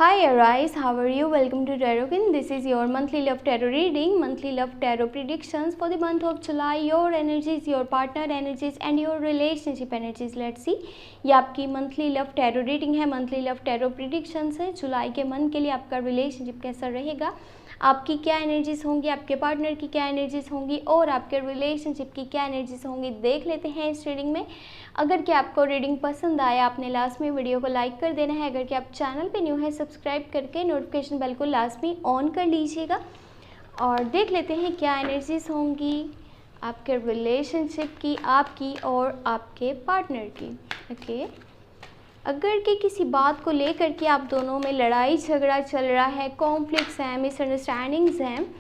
Hi Arise, how are you? Welcome to Tarotkin. This is your monthly love tarot reading, monthly love tarot predictions for the month of July. Your energies, your partner energies and your relationship energies. Let's see. ये आपकी monthly love tarot reading है, monthly love tarot predictions है। जुलाई के month के लिए आपका relationship कैसा रहेगा, आपकी क्या एनर्जीज होंगी, आपके पार्टनर की क्या एनर्जीज होंगी और आपके रिलेशनशिप की क्या एनर्जीज होंगी, देख लेते हैं इस रीडिंग में। अगर कि आपको रीडिंग पसंद आया, आपने लास्ट में वीडियो को लाइक कर देना है। अगर कि आप चैनल पे न्यू है, सब्सक्राइब करके नोटिफिकेशन बेल को लास्ट में ऑन कर लीजिएगा। और देख लेते हैं क्या एनर्जीज होंगी आपके रिलेशनशिप की, आपकी और आपके पार्टनर की। ओके, अगर कि किसी बात को लेकर के आप दोनों में लड़ाई झगड़ा चल रहा है, कॉन्फ्लिक्ट्स हैं, मिसअंडरस्टैंडिंग्स हैं,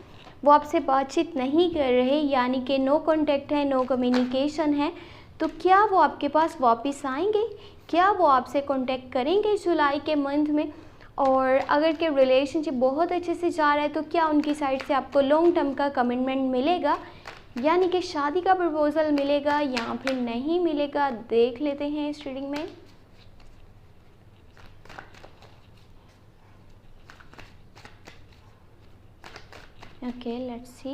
वो आपसे बातचीत नहीं कर रहे, यानी कि नो कॉन्टैक्ट है, नो कम्युनिकेशन है, तो क्या वो आपके पास वापस आएंगे? क्या वो आपसे कांटेक्ट करेंगे जुलाई के मंथ में? और अगर के रिलेशनशिप बहुत अच्छे से जा रहा है तो क्या उनकी साइड से आपको लॉन्ग टर्म का कमिटमेंट मिलेगा, यानी कि शादी का प्रपोजल मिलेगा या फिर नहीं मिलेगा, देख लेते हैं इस रीडिंग में। Okay, let's see.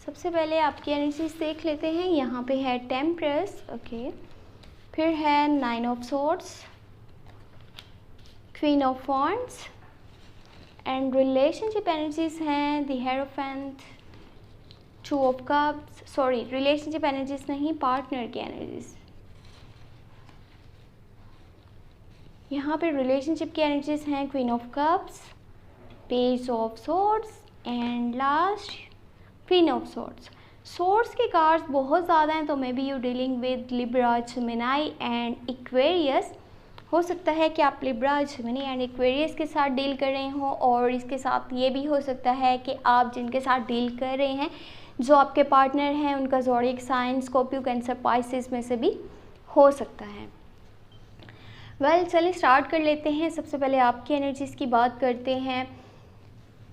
सबसे पहले आपकी एनर्जीज देख लेते हैं। यहाँ पे है टेम्परेस, ओके, फिर है 9 of swords, queen of wands and relationship energies हैं the hierophant, 2 of cups, sorry relationship energies नहीं, पार्टनर की एनर्जीज। यहाँ पे रिलेशनशिप की एनर्जीज हैं queen of cups, page of swords and last queen of swords. Swords के cards बहुत ज़्यादा हैं, तो maybe you dealing with Libra, Gemini and Aquarius. हो सकता है कि आप लिब्रा, जेमिनी एंड एक्वेरियस के साथ डील कर रहे हो, और इसके साथ ये भी हो सकता है कि आप जिनके साथ डील कर रहे हैं, जो आपके पार्टनर हैं, उनका zodiac sign Scorpio, Cancer, Pisces में से भी हो सकता है। वेल, चलिए स्टार्ट कर लेते हैं। सबसे पहले आपकी एनर्जीज़ की बात करते हैं।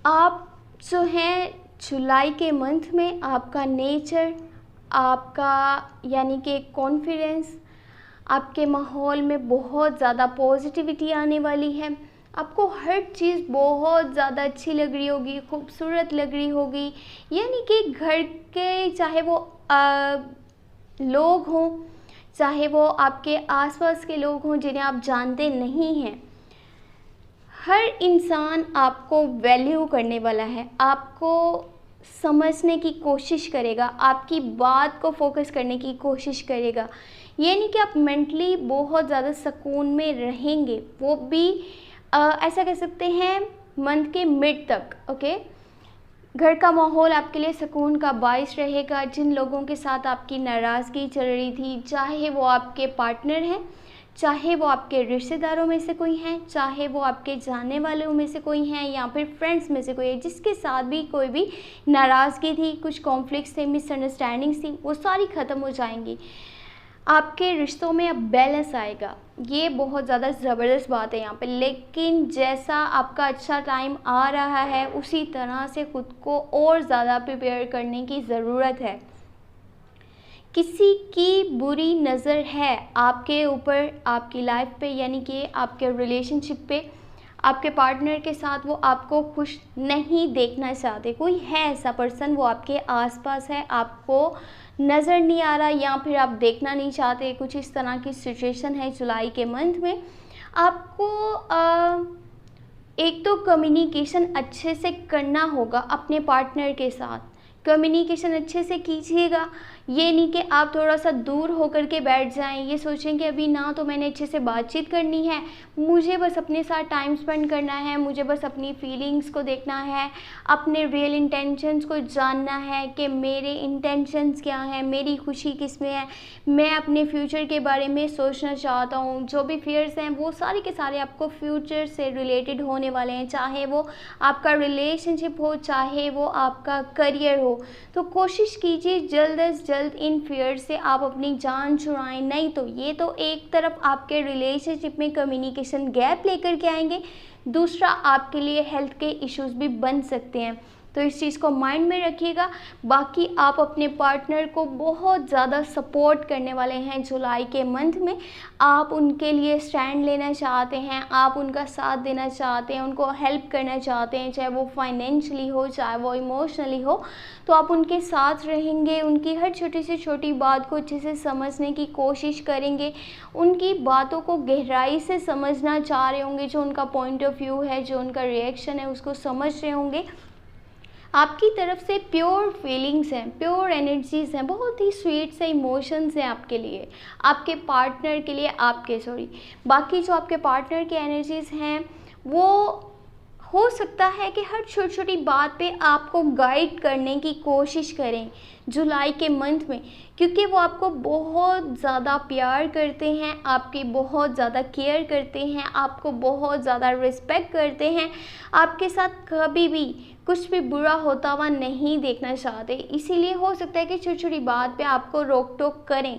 आप जो हैं जुलाई के मंथ में, आपका नेचर, आपका यानी कि कॉन्फिडेंस, आपके माहौल में बहुत ज़्यादा पॉजिटिविटी आने वाली है। आपको हर चीज़ बहुत ज़्यादा अच्छी लग रही होगी, खूबसूरत लग रही होगी, यानी कि घर के चाहे वो लोग हों, चाहे वो आपके आसपास के लोग हों जिन्हें आप जानते नहीं हैं, हर इंसान आपको वैल्यू करने वाला है, आपको समझने की कोशिश करेगा, आपकी बात को फोकस करने की कोशिश करेगा, यानी कि आप मेंटली बहुत ज़्यादा सुकून में रहेंगे, वो भी ऐसा कह सकते हैं मंथ के मिड तक। ओके, घर का माहौल आपके लिए सुकून का बाइस रहेगा। जिन लोगों के साथ आपकी नाराज़गी चल रही थी, चाहे वो आपके पार्टनर हैं, चाहे वो आपके रिश्तेदारों में से कोई हैं, चाहे वो आपके जानने वालों में से कोई हैं या फिर फ्रेंड्स में से कोई है, जिसके साथ भी कोई भी नाराज़गी थी, कुछ कॉन्फ्लिक्ट्स थे, मिसअंडरस्टैंडिंग्स थी, वो सारी ख़त्म हो जाएंगी। आपके रिश्तों में अब बैलेंस आएगा, ये बहुत ज़्यादा ज़बरदस्त बात है यहाँ पे। लेकिन जैसा आपका अच्छा टाइम आ रहा है, उसी तरह से ख़ुद को और ज़्यादा प्रिपेयर करने की ज़रूरत है। किसी की बुरी नज़र है आपके ऊपर, आपकी लाइफ पे, यानी कि आपके रिलेशनशिप पे, आपके पार्टनर के साथ, वो आपको खुश नहीं देखना चाहते। कोई है ऐसा पर्सन, वो आपके आसपास है, आपको नज़र नहीं आ रहा या फिर आप देखना नहीं चाहते, कुछ इस तरह की सिचुएशन है जुलाई के मंथ में। आपको एक तो कम्युनिकेशन अच्छे से करना होगा अपने पार्टनर के साथ। कम्युनिकेशन अच्छे से कीजिएगा, ये नहीं कि आप थोड़ा सा दूर होकर के बैठ जाएं, ये सोचें कि अभी ना तो मैंने अच्छे से बातचीत करनी है, मुझे बस अपने साथ टाइम स्पेंड करना है, मुझे बस अपनी फीलिंग्स को देखना है, अपने रियल इंटेंशंस को जानना है कि मेरे इंटेंशंस क्या हैं, मेरी खुशी किस में है, मैं अपने फ्यूचर के बारे में सोचना चाहता हूँ। जो भी फियर्स हैं वो सारे के सारे आपको फ्यूचर से रिलेटेड होने वाले हैं, चाहे वो आपका रिलेशनशिप हो, चाहे वो आपका करियर हो। तो कोशिश कीजिए जल्द से जल्द इन फियर से आप अपनी जान छुड़ाएं, नहीं तो ये तो एक तरफ आपके रिलेशनशिप में कम्युनिकेशन गैप लेकर के आएंगे, दूसरा आपके लिए हेल्थ के इश्यूज भी बन सकते हैं। तो इस चीज़ को माइंड में रखिएगा। बाकी आप अपने पार्टनर को बहुत ज़्यादा सपोर्ट करने वाले हैं जुलाई के मंथ में। आप उनके लिए स्टैंड लेना चाहते हैं, आप उनका साथ देना चाहते हैं, उनको हेल्प करना चाहते हैं, चाहे वो फाइनेंशियली हो चाहे वो इमोशनली हो, तो आप उनके साथ रहेंगे। उनकी हर छोटी से छोटी बात को अच्छे से समझने की कोशिश करेंगे, उनकी बातों को गहराई से समझना चाह रहे होंगे, जो उनका पॉइंट ऑफ व्यू है, जो उनका रिएक्शन है उसको समझ रहे होंगे। आपकी तरफ से प्योर फीलिंग्स हैं, प्योर एनर्जीज़ हैं, बहुत ही स्वीट से इमोशंस हैं आपके लिए, आपके पार्टनर के लिए, बाकी जो आपके पार्टनर की एनर्जीज़ हैं वो हो सकता है कि हर छोटी छोटी बात पे आपको गाइड करने की कोशिश करें जुलाई के मंथ में, क्योंकि वो आपको बहुत ज़्यादा प्यार करते हैं, आपकी बहुत ज़्यादा केयर करते हैं, आपको बहुत ज़्यादा रिस्पेक्ट करते हैं, आपके साथ कभी भी कुछ भी बुरा होता हुआ नहीं देखना चाहते। इसीलिए हो सकता है कि छोटी छोटी बात पे आपको रोक टोक करें,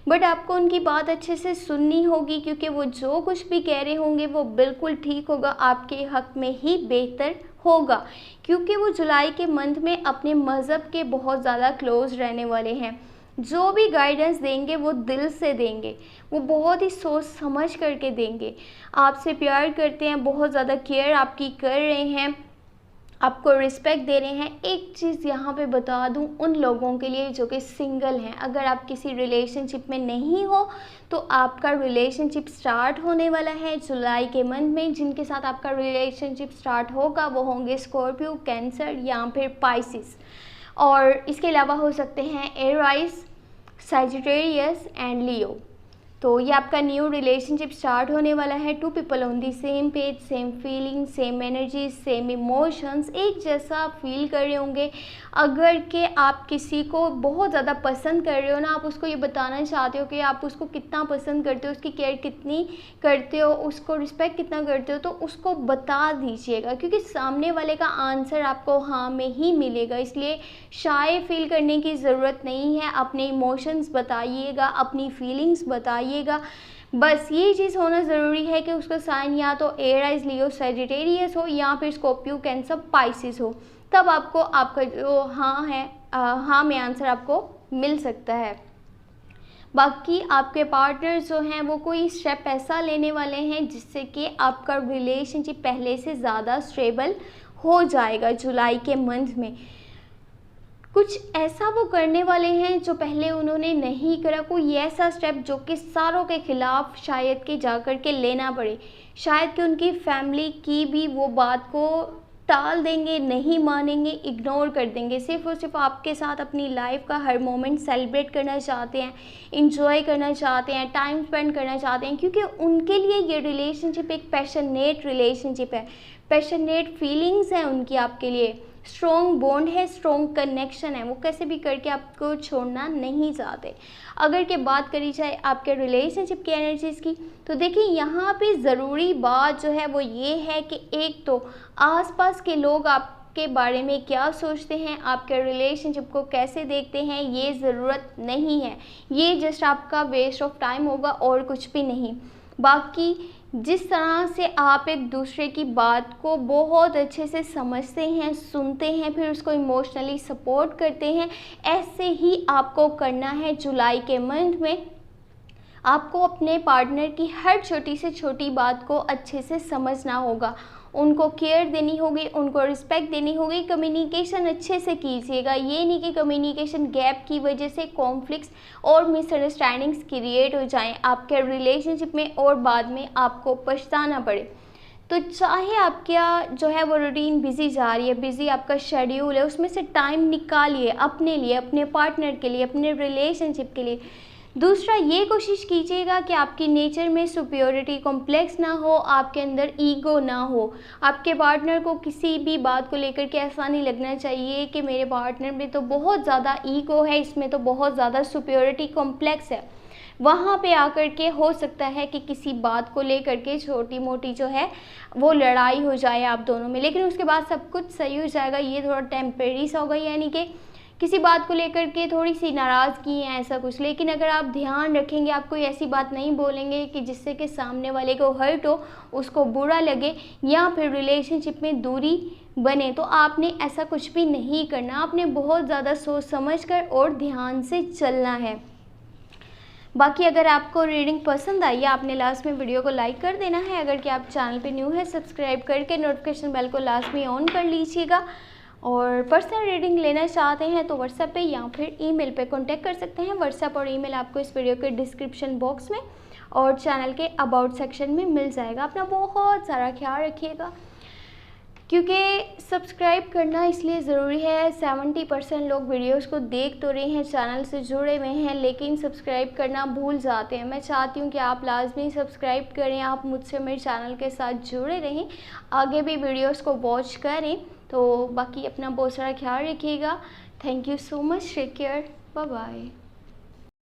बट आपको उनकी बात अच्छे से सुननी होगी, क्योंकि वो जो कुछ भी कह रहे होंगे वो बिल्कुल ठीक होगा, आपके हक में ही बेहतर होगा, क्योंकि वो जुलाई के मंथ में अपने मज़हब के बहुत ज़्यादा क्लोज रहने वाले हैं। जो भी गाइडेंस देंगे वो दिल से देंगे, वो बहुत ही सोच समझ करके देंगे। आपसे प्यार करते हैं, बहुत ज़्यादा केयर आपकी कर रहे हैं, आपको रिस्पेक्ट दे रहे हैं। एक चीज़ यहाँ पे बता दूँ उन लोगों के लिए जो कि सिंगल हैं, अगर आप किसी रिलेशनशिप में नहीं हो तो आपका रिलेशनशिप स्टार्ट होने वाला है जुलाई के मंथ में। जिनके साथ आपका रिलेशनशिप स्टार्ट होगा वो होंगे स्कॉर्पियो, कैंसर या फिर पाइसिस, और इसके अलावा हो सकते हैं एराइस, सैजिटेरियस एंड लियो। तो ये आपका न्यू रिलेशनशिप स्टार्ट होने वाला है। 2 people on the same page, same feeling, same energy, same emotions, एक जैसा फील कर रहे होंगे। अगर कि आप किसी को बहुत ज़्यादा पसंद कर रहे हो ना, आप उसको ये बताना चाहते हो कि आप उसको कितना पसंद करते हो, उसकी केयर कितनी करते हो, उसको रिस्पेक्ट कितना करते हो, तो उसको बता दीजिएगा, क्योंकि सामने वाले का आंसर आपको हाँ में ही मिलेगा। इसलिए शाय फील करने की ज़रूरत नहीं है, अपने इमोशंस बताइएगा, अपनी फीलिंग्स बताइएगा। बस ये चीज़ होना ज़रूरी है कि उसका साइन या तो एराइस, लियो, सैजिटेरियस हो या फिर स्कॉर्पियो, कैंसर, पाइसिस हो, तब आपको आपका जो हाँ है हाँ में आंसर आपको मिल सकता है। बाकी आपके पार्टनर जो हैं वो कोई स्टेप ऐसा लेने वाले हैं जिससे कि आपका रिलेशनशिप पहले से ज़्यादा स्टेबल हो जाएगा जुलाई के मंथ में। कुछ ऐसा वो करने वाले हैं जो पहले उन्होंने नहीं करा, कोई ऐसा स्टेप जो कि सारों के खिलाफ शायद कि जा कर के लेना पड़े, शायद कि उनकी फैमिली की भी वो बात को टाल देंगे, नहीं मानेंगे, इग्नोर कर देंगे, सिर्फ और सिर्फ आपके साथ अपनी लाइफ का हर मोमेंट सेलिब्रेट करना चाहते हैं, इंजॉय करना चाहते हैं, टाइम स्पेंड करना चाहते हैं, क्योंकि उनके लिए ये रिलेशनशिप एक पैशनेट रिलेशनशिप है, पैशनेट फीलिंग्स हैं उनकी आपके लिए, स्ट्रॉन्ग बॉन्ड है, स्ट्रॉन्ग कनेक्शन है, वो कैसे भी करके आपको छोड़ना नहीं चाहते। अगर के बात करी जाए आपके रिलेशनशिप की एनर्जीज़ की, तो देखिए यहाँ पे ज़रूरी बात जो है वो ये है कि एक तो आसपास के लोग आपके बारे में क्या सोचते हैं, आपके रिलेशनशिप को कैसे देखते हैं, ये ज़रूरत नहीं है, ये जस्ट आपका वेस्ट ऑफ टाइम होगा और कुछ भी नहीं। बाकी जिस तरह से आप एक दूसरे की बात को बहुत अच्छे से समझते हैं, सुनते हैं, फिर उसको इमोशनली सपोर्ट करते हैं, ऐसे ही आपको करना है जुलाई के मंथ में। आपको अपने पार्टनर की हर छोटी से छोटी बात को अच्छे से समझना होगा, उनको केयर देनी होगी, उनको रिस्पेक्ट देनी होगी, कम्युनिकेशन अच्छे से कीजिएगा। ये नहीं कि कम्युनिकेशन गैप की वजह से कॉन्फ्लिक्ट्स और मिसअंडरस्टैंडिंग्स क्रिएट हो जाएं आपके रिलेशनशिप में और बाद में आपको पछताना पड़े। तो चाहे आपका जो है वो रूटीन बिज़ी जा रही है, बिज़ी आपका शेड्यूल है, उसमें से टाइम निकालिए अपने लिए, अपने पार्टनर के लिए, अपने रिलेशनशिप के लिए। दूसरा, ये कोशिश कीजिएगा कि आपकी नेचर में सुपीरियरिटी कॉम्प्लेक्स ना हो, आपके अंदर ईगो ना हो। आपके पार्टनर को किसी भी बात को लेकर के ऐसा नहीं लगना चाहिए कि मेरे पार्टनर में तो बहुत ज़्यादा ईगो है, इसमें तो बहुत ज़्यादा सुपीरियरिटी कॉम्प्लेक्स है। वहाँ पे आकर के हो सकता है कि किसी बात को लेकर के छोटी मोटी जो है वो लड़ाई हो जाए आप दोनों में, लेकिन उसके बाद सब कुछ सही हो जाएगा। ये थोड़ा टेम्परेरी सा होगा, यानी कि किसी बात को लेकर के थोड़ी सी नाराज़गी है ऐसा कुछ, लेकिन अगर आप ध्यान रखेंगे, आप कोई ऐसी बात नहीं बोलेंगे कि जिससे कि सामने वाले को हर्ट हो, उसको बुरा लगे या फिर रिलेशनशिप में दूरी बने, तो आपने ऐसा कुछ भी नहीं करना। आपने बहुत ज़्यादा सोच समझ कर और ध्यान से चलना है। बाकी अगर आपको रीडिंग पसंद आई है, आपने लास्ट में वीडियो को लाइक कर देना है। अगर कि आप चैनल पे न्यू है, सब्सक्राइब करके नोटिफिकेशन बेल को लास्ट में ऑन कर लीजिएगा। और पर्सनल रीडिंग लेना चाहते हैं तो व्हाट्सएप पे या फिर ईमेल पे कांटेक्ट कर सकते हैं। व्हाट्सएप और ईमेल आपको इस वीडियो के डिस्क्रिप्शन बॉक्स में और चैनल के अबाउट सेक्शन में मिल जाएगा। अपना बहुत सारा ख्याल रखिएगा, क्योंकि सब्सक्राइब करना इसलिए ज़रूरी है। 70% लोग वीडियोस को देख तो रहे हैं, चैनल से जुड़े हुए हैं, लेकिन सब्सक्राइब करना भूल जाते हैं। मैं चाहती हूँ कि आप लाजमी सब्सक्राइब करें, आप मुझसे मेरे चैनल के साथ जुड़े रहें, आगे भी वीडियोस को वॉच करें। तो बाकी अपना बहुत सारा ख्याल रखिएगा। Thank you so much, take care, bye bye.